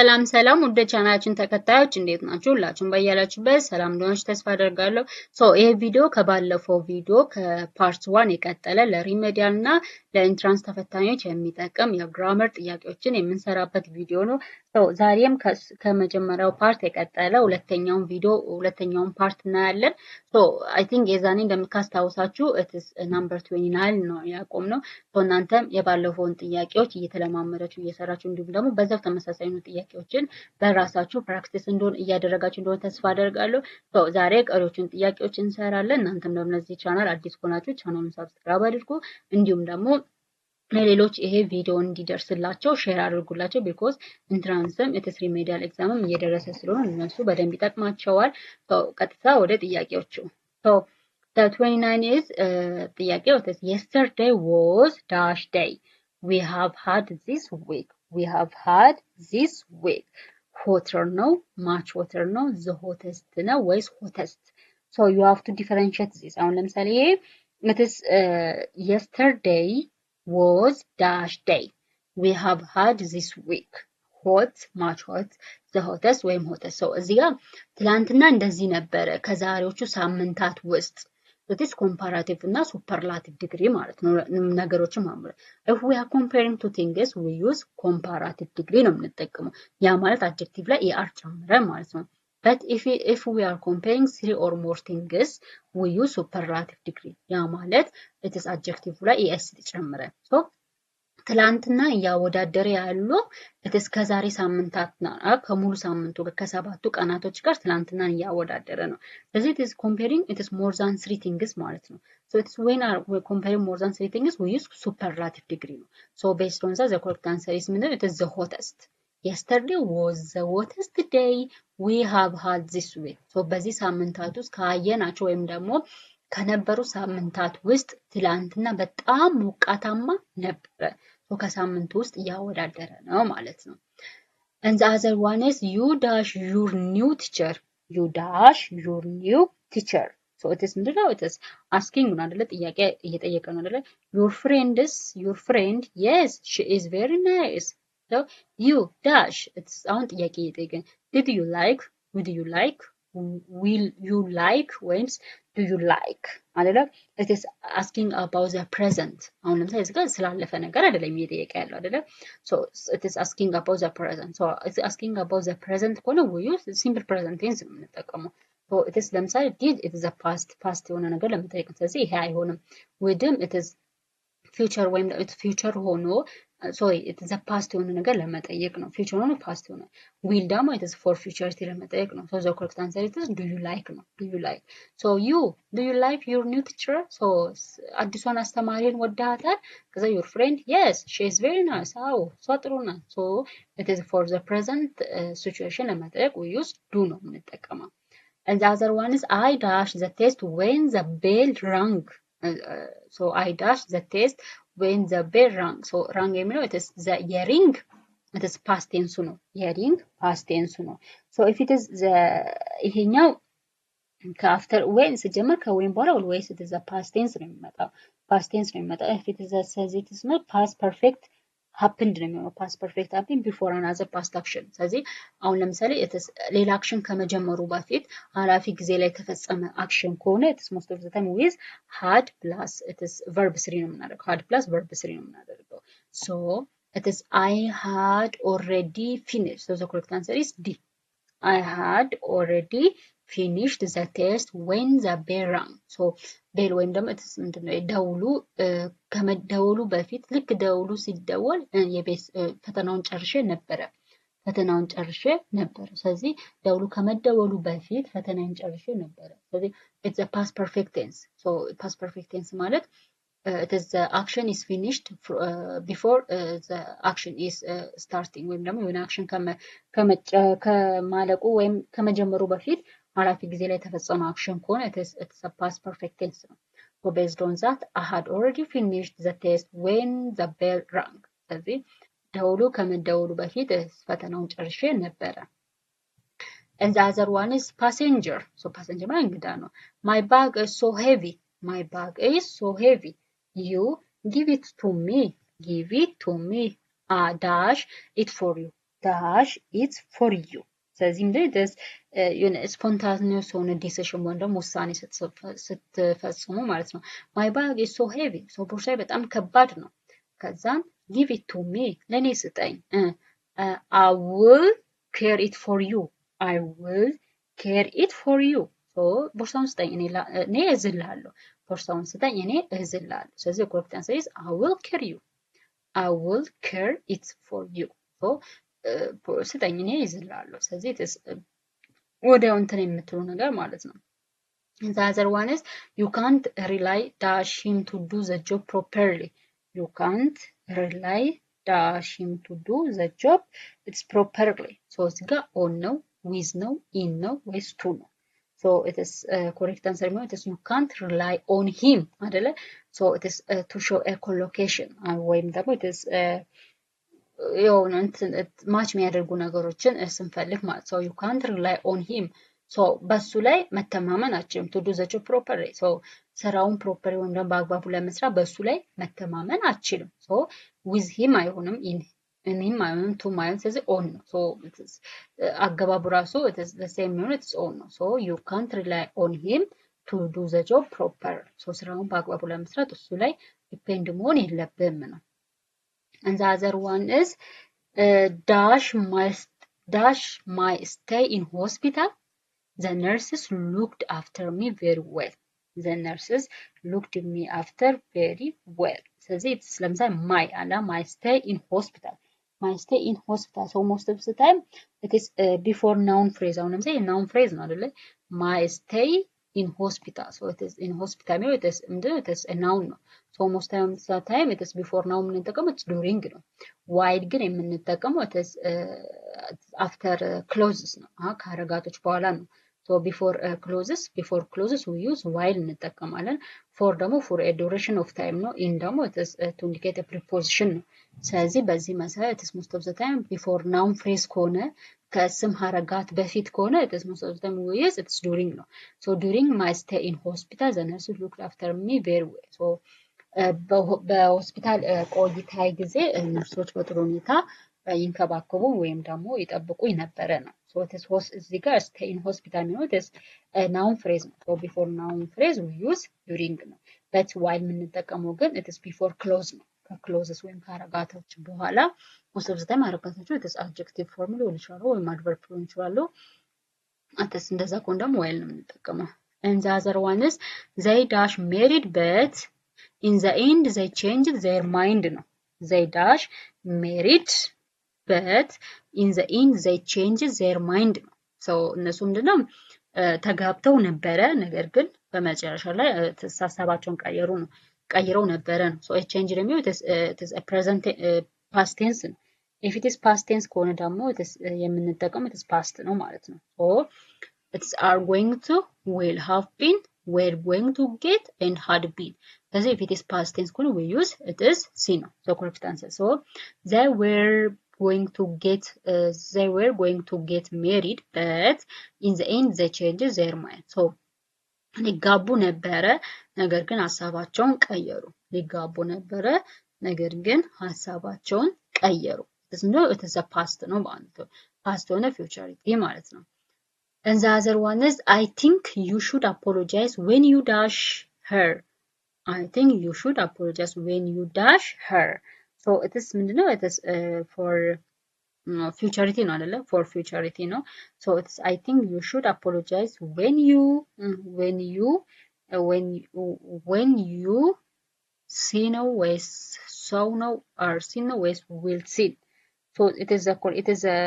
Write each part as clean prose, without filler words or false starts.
ሰላም ሰላም ወደ ቻናላችን ተከታዮች እንዴት ናችሁ? ሁላችሁም በያላችሁበት ሰላም እንደሆናችሁ ተስፋ አደርጋለሁ። ይሄ ቪዲዮ ከባለፈው ቪዲዮ ከፓርት 1 የቀጠለ ለሪሜዲያል እና ለኢንትራንስ ተፈታኞች የሚጠቅም የግራመር ጥያቄዎችን የምንሰራበት ቪዲዮ ነው። ዛሬም ከመጀመሪያው ፓርት የቀጠለ ሁለተኛውን ፓርት እናያለን። አይ ቲንክ የዛኔ እንደምታስታውሳችሁ ናምበር 29 ነው ያቆምነው። እናንተም የባለፈውን ጥያቄዎች እየተለማመዳችሁ እየሰራችሁ እንዲሁም ደግሞ በዛው ተመሳሳይ ነው ጥያቄዎችን በራሳችሁ ፕራክቲስ እያደረጋችሁ እንደሆነ ተስፋ አደርጋለሁ። ዛሬ ቀሪዎችን ጥያቄዎች እንሰራለን። እናንተም ደግሞ ለዚህ ቻናል አዲስ ከሆናችሁ ቻናሉን ሰብስክራይብ አድርጉ። እንዲሁም ደግሞ ለሌሎች ይሄ ቪዲዮ እንዲደርስላቸው ሼር አድርጉላቸው። ቢኮዝ ኢንትራንስም ኢትስ ሪሜዲያል ኤግዛምም እየደረሰ ስለሆነ እነሱ በደንብ ይጠቅማቸዋል። ቀጥታ ወደ ጥያቄዎቹ The 29 is ጥያቄው yesterday was dash day. We have had this week. We have had this week. Hotter ነው, much hotter ነው, the hottest ነው ወይስ hottest? So you have to differentiate this. አሁን ለምሳሌ it is yesterday was dash day. We have had this week. hot, much hot, the hottest ወይም hottest. So እዚህ ጋር ትላንትና እንደዚህ ነበረ ከዛሬዎቹ ሳምንታት ውስጥ That is comparative እና superlative degree ማለት ነው ነገሮችን ማምረ if we are comparing two things we use comparative degree ነው የምንጠቀመው ያ ማለት adjective ላይ er ጨምረን ማለት ነው but if we are comparing three or more things we use superlative degree ያ ማለት it is adjective ላይ es ጨምረን so ትላንትና ያወዳደረ ያለው እትስ ከዛሬ ሳምንታትና ከሙሉ ሳምንቱ ከሰባቱ ቀናቶች ጋር ትላንትናን ያወዳደረ ነው ስለዚህ it is comparing it is more than three things ማለት ነው so it's when we comparing more than three things we use superlative degree ነው so based on that the correct answer is ምንድነው it is the hottest yesterday was the hottest day we have had this week so በዚህ ሳምንታት ውስጥ ካየናቸው ወይም ደግሞ ከነበሩ ሳምንታት ውስጥ ትላንትና በጣም ሞቃታማ ነበረ ከሳምንቱ ውስጥ ያወዳደረ ነው ማለት ነው and the other one is you dash your new teacher you dash your new teacher so it is ምንድነው it is asking ነው አይደለ ጥያቄ እየጠየቀ ነው አይደለ your friend yes she is very nice so you dash it's አሁን ጥያቄ እየጠየቀ did you like would you like will you like ወይስ do you like አይደለ it is asking about the present አሁን ለምሳሌ እዚህ ጋር ስላለፈ ነገር አይደለም እየጠየቀ ያለው አይደለ so it is asking about the present so it's asking about the present ከሆነ we use simple present tense ነው የምንጠቀመው so it is ለምሳሌ did it is a past የሆነ ነገር ለመጠየቅ ስለዚህ ይሄ አይሆንም wouldም it is future ወይም it future ሆኖ sorry it is a past የሆነ ነገር ለመጠየቅ ነው future ሆኖ past ሆኖ will ደግሞ it is for futurity ለመጠየቅ ነው so the correct answer is do you like ነው do you like so do you like your new teacher so አዲሷን አስተማሪን ወዳታል ከዛ your friend yes she is very nice አዎ እሷ ጥሩ ናት so it is for the present situation ለመጠየቅ we use do ነው የምንጠቀመው and the other one is I dash the test when the bell rang so I dash the test when the bell rang so rang የሚለው it is the ring it is past tense ነው ring past tense ነው so if it is the ይሄኛው ከአፍተር when ሲጀመር ከወይን በኋላ always it is a past tense ነው የሚመጣው past tense ነው የሚመጣው if it is a says it is not past perfect happened ነው የሚሆነው past perfect happened before another past action ስለዚህ አሁን ለምሳሌ ሌላ አክሽን ከመጀመሩ በፊት ኃላፊ ጊዜ ላይ ተፈጸመ አክሽን ከሆነ it is most of the time with had plus it is verb 3 ነው የምናደርገው had plus verb 3 ነው የምናደርገው so it is I had already finished so the correct answer is D I had already finished the test when the bell rang so bell ወይም ደግሞ እትስ ምንድነው ደውሉ ከመደወሉ በፊት ልክ ደውሉ ሲደወል የቤት ፈተናውን ጨርሼ ነበር ስለዚህ ደውሉ ከመደወሉ በፊት ፈተናውን ጨርሼ ነበር ስለዚህ it's a past perfect tense so past perfect tense ማለት it is the action is finished before the action is starting ወይም ደግሞ የሆነ አክሽን ከማለቁ ወይም ከመጀመሩ በፊት ኃላፊ ጊዜ ላይ ተፈጸመ አክሽን ከሆነ it's a past perfect tense ነው so based on that I had already finished the test when the bell rang ስለዚህ ደውሉ ከመደወሉ በፊት ፈተናውን ጨርሼ ነበር and the other one is passenger so passenger ማለት እንግዳ ነው my bag is so heavy you give it to me dash it for you dash it for you ስለዚህ ምንድነው this የሆነ spontaneous ሆነ decision ወይም ደግሞ ውሳኔ ስትፈጽሙ ማለት ነው my bag is so heavy so ቦርሳዬ በጣም ከባድ ነው ከዛን give it to me ለኔ ስጠኝ I will carry it for you I will carry it for you so ቦርሳውን ስጠኝ እኔ እዝልሃለሁ ቦርሳውን ስጠኝ እኔ እዝልሃለሁ ስለዚህ correct answer is I will carry you I will carry it for you so ስጠኝ እኔ እዝልሃለሁ ስለዚህ ወዲያው እንትን የምትሉ ነገር ማለት ነው the other one is you can't rely dash him to do the job properly you can't rely dash him to do the job it's properly so እዚህ ጋር on ነው with ነው in ነው ወይስ to ነው so it is correct answer ነው it is you can't rely on him አይደለ so it is to show a collocation ወይም ደግሞ it is የሆነ ማች የሚያደርጉ ነገሮችን ስንፈልግ ማለት so you can't rely on him so በሱ ላይ መተማመን አችልም to do the job properly so ስራውን ፕሮፐር ወይም ደግሞ በአግባቡ ለመስራት በሱ ላይ መተማመን አችልም so with him አይሆንም in him አይሆንም to ማለት ስለዚህ on ነው so አገባቡ ራሱ it is the same ነው it's on ነው so you can't rely on him to do the job proper so ስራውን በአግባቡ ለመስራት እሱ ላይ ዲፔንድ መሆን የለብህም ነው and the other one is dash my stay in hospital the nurses looked after me very well the nurses looked me after very well ስለዚህ ለምሳሌ my stay in hospital my stay in hospital so most of the time it is before noun phrase አሁን ለምሳሌ noun phrase ነው አይደለ my stay in hospital so it is in hospital ነው it is a noun ነው so most of the time it is before noun የምንጠቀመው it's during ነው while ግን የምንጠቀመው it is after clauses ነው ካረጋቶች በኋላ ነው so before clauses we use while እንጠቀማለን for ደግሞ for a duration of time ነው in ደግሞ it is to indicate a preposition ነው ስለዚህ በዚህ መሰረት it is most of the time before noun phrase ከሆነ ከስም ሐረጋት በፊት ከሆነ it is most of the time we use it's during ነው so during my stay in hospital the nurses looked after me very well so በሆስፒታል ቆይታዬ ጊዜ ነርሶች በጥሩ ሁኔታ ይንከባከቡ ወይም ደግሞ ይጠብቁኝ ነበረ ነው so it is እዚህ ጋር stay in hospital ነው it is noun phrase ነው so before noun phrase we use during ነው but while የምንጠቀመው ግን it is before clause ነው ከclauses ወይም ካረጋቶች በኋላ most of the time አረጋቶቹ it is adjective form ሊሆን ይችላል ወይም adverb ሊሆን ይችላል አተስ እንደዛ ከሆነ ደግሞ while ነው የምንጠቀመው and the other one is they dash married but in the end they changed their mind ነው they dash married but in the end they changed their mind ነው so እነሱ ምንድነው ተጋብተው ነበረ ነገር ግን በመጨረሻ ላይ ሐሳባቸውን ቀይረው ነበረ ነው so a change ደግሞ it is a present past tense ነው if it is past tense ከሆነ ደግሞ it is የምንጠቀመው it is past ነው ማለት ነው so it's are going to will have been were going to get and had been because if it is past tense we use it is C no so correct answer so they were going to get married but in the end they changed their mind so ሊጋቡ ነበረ ነገር ግን ሐሳባቸውን ቀየሩ ሊጋቡ ነበረ ነገር ግን ሐሳባቸውን ቀየሩ it is a past ነው ማለት ነው past ሆነ futurity ማለት ነው and the other one is I think you should apologize when you dash her I think you should apologize when you dash her so it is ምንድነው it is for futurity ነው አይደለ for futurity ነው so it's I think you should apologize when you see ነው ወይስ ሰው ነው or see ነው ወይስ will see so it is a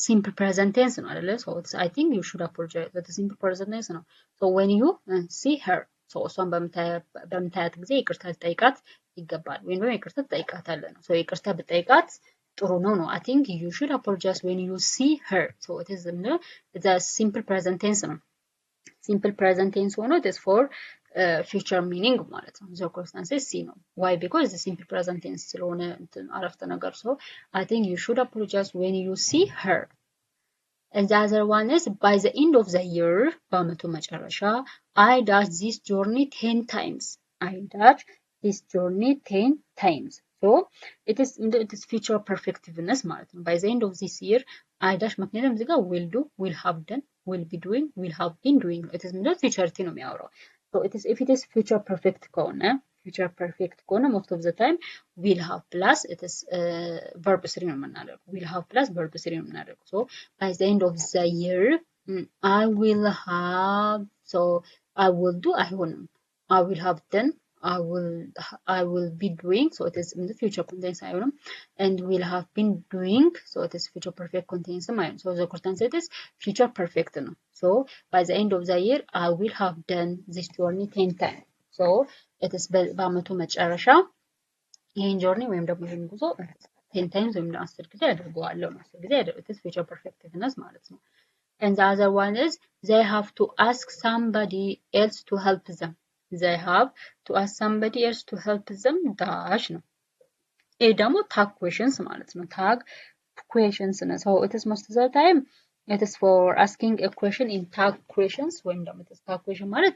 simple present tense ነው አይደለ so it's I think you should apologize that is simple present tense ነው so when you see her so እሷን በምታያት ጊዜ ይቅርታ ትጠይቃት ይገባል ወይም ደግሞ ይቅርታ ትጠይቃታለህ ነው so ይቅርታ ብትጠይቃት ጥሩ ነው I think you should apologize when you see her so it is it's a simple present tense ነው simple present tense ሆኖ it is for future meaning ማለት ነው the correct answer is C ነው why because it's a simple present tense ስለሆነ አረፍተ ነገር so I think you should apologize when you see her and the other one is by the end of the year በአመቱ መጨረሻ I dash this journey 10 times I dash this journey 10 times So it is future perfectiveness ማለት ነው። By the end of this year I dash ምክንያቱም እዚህ ጋር will do, will have done, will be doing, will have been doing it is ምንድነው futurity ነው የሚያወራው። So it is if it is future perfect ከሆነ most of the time will have plus it is verb 3 ነው የምናደርገው። will have plus verb 3 ነው የምናደርገው። So by the end of the year I will have, so I will do አይሆንም። I will have done, I will be doing, so it is in the future continuous አይሆንም። and will have been doing, so it is future perfect continuous አይሆንም። so the correct answer is future perfect ነው። so by the end of the year I will have done this journey 10 times. so it is በአመቱ መጨረሻ ይሄን ጆርኒ ወይም ደግሞ ይሄን ጉዞ 10 times ወይም 10 ጊዜ አድርገዋለሁ። 10 ጊዜ it is future perfectiveness ማለት ነው። and the other one is they have to ask somebody else to help them. they have to ask somebody else to help them dash ነው። ይሄ ደግሞ tag questions ማለት ነው። tag questions ነው። so it is most of the time it is for asking a question in tag questions ወይም ደግሞ it is tag question ማለት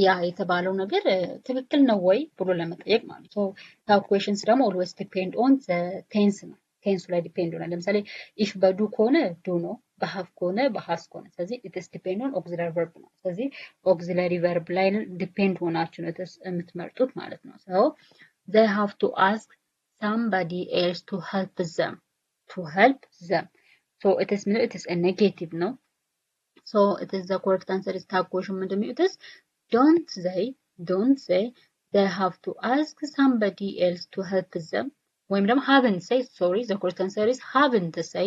ያ የተባለው ነገር ትክክል ነው ወይ ብሎ ለመጠየቅ ማለት ነው። tag questions ደግሞ always depend on the tense ነው። ቴንሱ ላይ ዲፔንድ ይሆናል። ለምሳሌ if በዱ ከሆነ ዱ ነው፣ በሃቭ ከሆነ በሃዝ ከሆነ። ስለዚህ it is depend on auxiliary verb ነው። ስለዚህ auxiliary verb ላይ ዲፔንድ ሆናችሁ ነው የምትመርጡት ማለት ነው። so they have to ask somebody else to help them. so it is a negative ነው። so it is the correct answer is tag question ምንድነው? it is don't say they have to ask somebody else to help them ወይም ደግሞ haven't say, sorry the correct answer is haven't say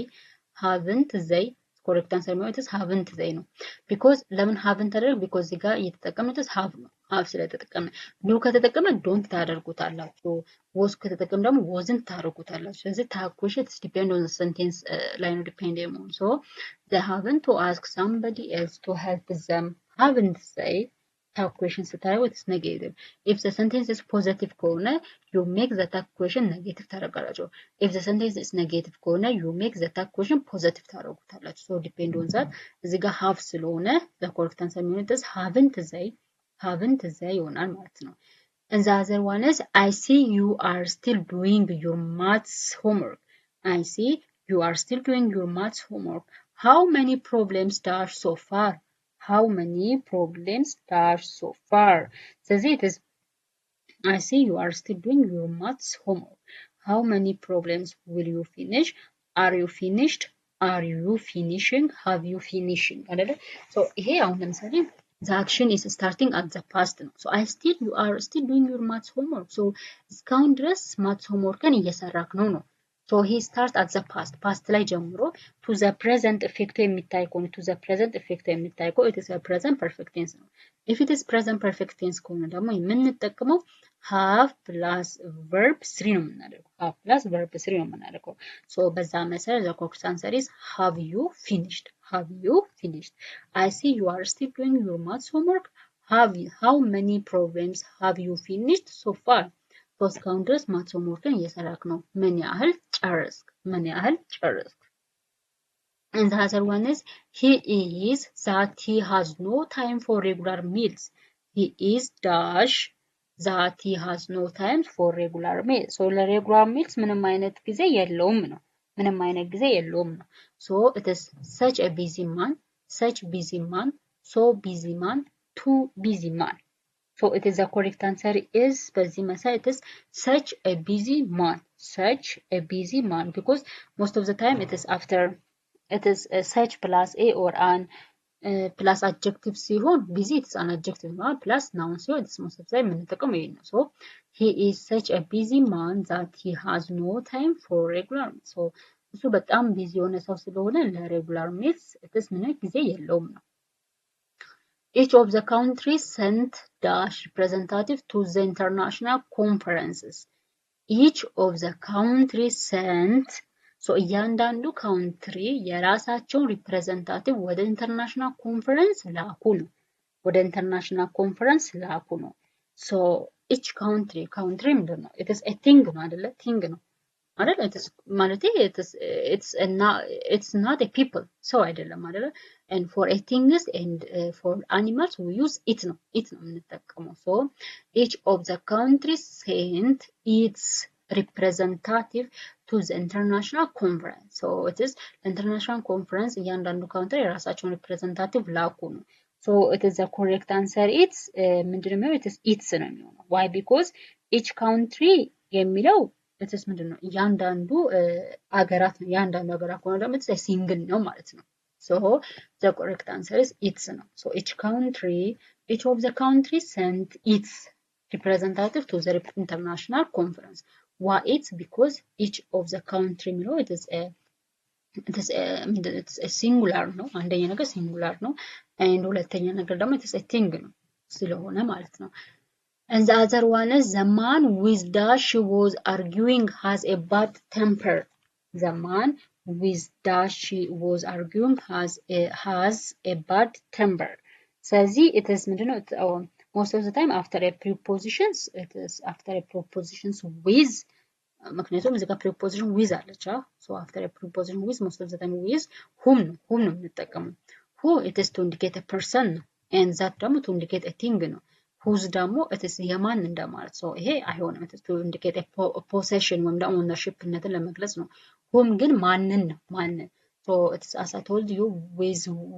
correct answer ነው it is haven't say ነው። because ለምን haven't ታደርግ because እዚህ ጋር እየተጠቀመው have ነው። have ስለተጠቀመ do ከተጠቀመ don't ታደርጉታላችሁ። was ከተጠቀመ ደግሞ wasn't ታደርጉታላችሁ። ስለዚህ tag question it depend on the sentence ላይ ነው depend የሚሆነው። so they haven't to ask somebody else to help them. haven't say tag question ስታደርጉ it is negative. if the sentence is positive ከሆነ you make the tag question negative ታደርጋላችሁ። if the sentence is negative ከሆነ you make the tag question positive ታደርጉታላችሁ። so depend on that እዚህ ጋር have ስለሆነ the correct answer የሚሆነው haven't they ይሆናል ማለት ነው። and the other one is I see you are still doing your maths homework. I see you are still doing your maths homework. how many problems dash so far? how many problems dash so far? ስለዚህ it is I see you are still doing your maths homework. how many problems will you finish? are you finished? are you finishing? have you finishing? አይደለ? so ይሄ አሁን ለምሳሌ the action is starting at the past ነው። so you are still doing your maths homework. so እስካሁን ድረስ maths homeworkን እየሰራክ ነው ነው። so he start at the past ላይ ጀምሮ to the present effect የሚታይ ከሆነ to the present effect የሚታይ ከሆነ it is a present perfect tense ነው። if it is present perfect tense ከሆነ ደግሞ የምንጠቀመው have plus verb 3 ነው የምናደርገው። have plus verb 3 ነው የምናደርገው። so በዛ መሰረት the correct answer is have you finished? I see you are still doing your maths homework. how many problems have you finished so far? እስካሁን ድረስ ማትስ ሆምወርክን እየሰራክ ነው። ምን ያህል ጨረስክ? and the other one is he is that he has no time for regular meals. he is dash that he has no time for regular meals. so ለሬጉላር ሚልስ ምንም አይነት ጊዜ የለውም ነው። so it is such a busy man, so busy man, too busy man. so it is the correct answer is በዚህ መሰረት it is such a busy man because most of the time it is after it is such plus a or an plus adjective ሲሆን busy it is an adjective ነው plus noun ሲሆን it is most of the time የምንጠቀመው ይሄን ነው። so he is such a busy man that he has no time for regular meals. so እሱ በጣም ቢዚ የሆነ ሰው ስለሆነ ለሬጉላር ሚልስ it is ምንም ጊዜ የለውም ነው። each of the countries sent dash representative to the international conferences. each of the countries sent so እያንዳንዱ ካውንትሪ የራሳቸውን ሪፕሬዘንታቲቭ ወደ ኢንተርናሽናል ኮንፈረንስ ላኩ ነው። so each country ምንድን ነው? it is a thing ነው አይደለ? አይደል? it is ማለት it's not a people ሰው አይደለም አይደለ? and for a things and for animals we use it ነው የምንጠቀመው። so each of the countries sent its representative to the international conference. So it is international conference እያንዳንዱ ካውንትሪ የራሳቸውን representative ላኩ ነው። So it is the correct answer. It's ምንድነው? It is it's ነው የሚሆነው. Why? Because each country የሚለው it is ምንድነው? እያንዳንዱ አገራት ነው። እያንዳንዱ አገራት ከሆነ ደግሞ it's a single ነው ማለት ነው። So the correct answer is it's ነው. So each of the countries sent its representative to the international conference. Why it's? Because each of the country የሚለው it is a singular ነው። አንደኛ ነገር singular ነው and ሁለተኛ ነገር ደግሞ it is a thing ነው ስለሆነ ማለት ነው። And the other one is the man with dash she was arguing has a bad temper. The man with dash she was arguing has a bad temper. ስለዚህ it is ምንድነው? Most of the time after a prepositions it is after a prepositions with ምክንያቱም እዚህ ጋር preposition with አለች so after a preposition with most of the time with whom ነው የምንጠቀመው who it is to indicate a person and that ደግሞ to indicate a thing ነው whose ደግሞ it is የማን እንደማለት so ይሄ አይሆንም it is to indicate a possession ወይም ደግሞ ownershipነትን ለመግለጽ ነው whom ግን ማንን ነው ማንን so it is as I told you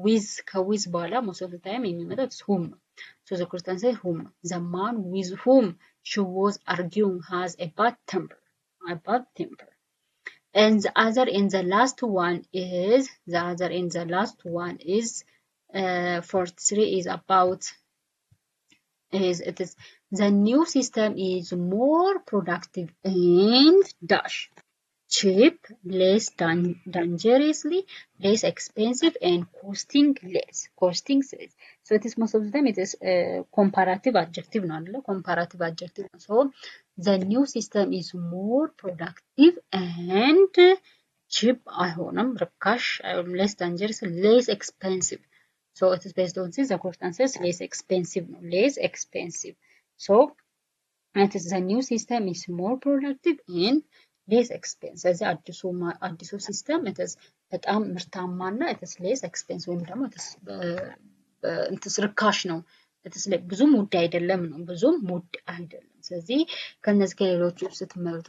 with ከwiz በኋላ most of the time የሚመጣው it's whom ነው so the correct answer is whom ነው the man with whom she was arguing has a bad temper and the other in the last one is 43 is about it is the new system is more productive and dash cheap, less dangerously, less expensive, and costing less. So it is most of the time it is comparative adjective, not comparative adjective. So the new system is more productive and cheap. Less dangerous, less expensive. So it is based on this. The correct answer is less expensive. Less expensive. So it is the new system is more productive and less expensive. ስለዚህ አዲሱ ሲስተም በጣም ምርታማና less expensive ወይም ደግሞ ርካሽ ነው ብዙም ውድ አይደለም ነው ብዙም ውድ አይደለም ስለዚህ ከነዚህ ከሌሎቹ ስትመርጡ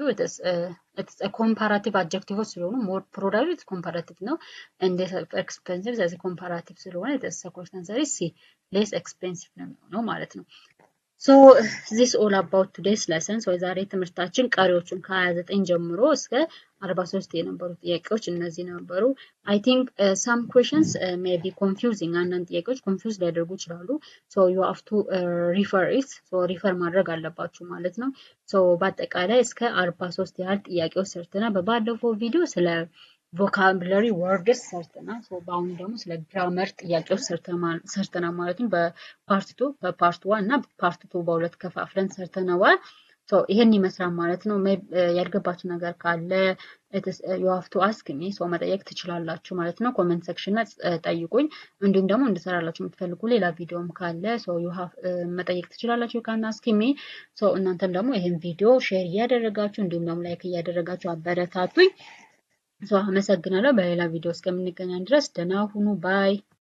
ኮምፓራቲቭ አድጀክቲቮች ስለሆኑ more productive ኮምፓራቲቭ ነው and expensive ስለዚህ ኮምፓራቲቭ ስለሆነ correct answer is C less expensive ነው ማለት ነው So this all about today's lesson. So ዛሬ ትምህርታችን ቀሪዎቹን ከ29 ጀምሮ እስከ 43 የነበሩ ጥያቄዎች እነዚህ ነበሩ. I think some questions may be confusing. አንዳንድ ጥያቄዎች confuse ሊያደርጉ ይችላሉ. So you have to refer it. So refer ማድረግ አለባችሁ ማለት ነው. So በአጠቃላይ እስከ 43 ያህል ጥያቄዎች ሰርተናል. በባለፈው ቪዲዮ ስለ vocabulary words ሰርተናል so በአሁን ደግሞ ስለ grammar ጥያቄዎች ሰርተናል ማለት ነው በፓርት 2 በፓርት 1 እና በፓርት 2 በሁለት ከፋፍለን ሰርተናል so ይሄን ይመስላል ማለት ነው ያልገባችሁ ነገር ካለ you have to ask me so መጠየቅ ትችላላችሁ ማለት ነው ኮሜንት ሴክሽን ላይ ጠይቁኝ እንዲሁም ደግሞ እንድሰራላችሁ የምትፈልጉ ሌላ ቪዲዮም ካለ so you have መጠየቅ ትችላላችሁ can ask me so እናንተም ደግሞ ይሄን ቪዲዮ ሼር እያደረጋችሁ እንዲሁም ደግሞ ላይክ እያደረጋችሁ አበረታቱኝ So አመሰግናለሁ በሌላ ቪዲዮ እስከምንገናኝ ድረስ ደህና ሁኑ ባይ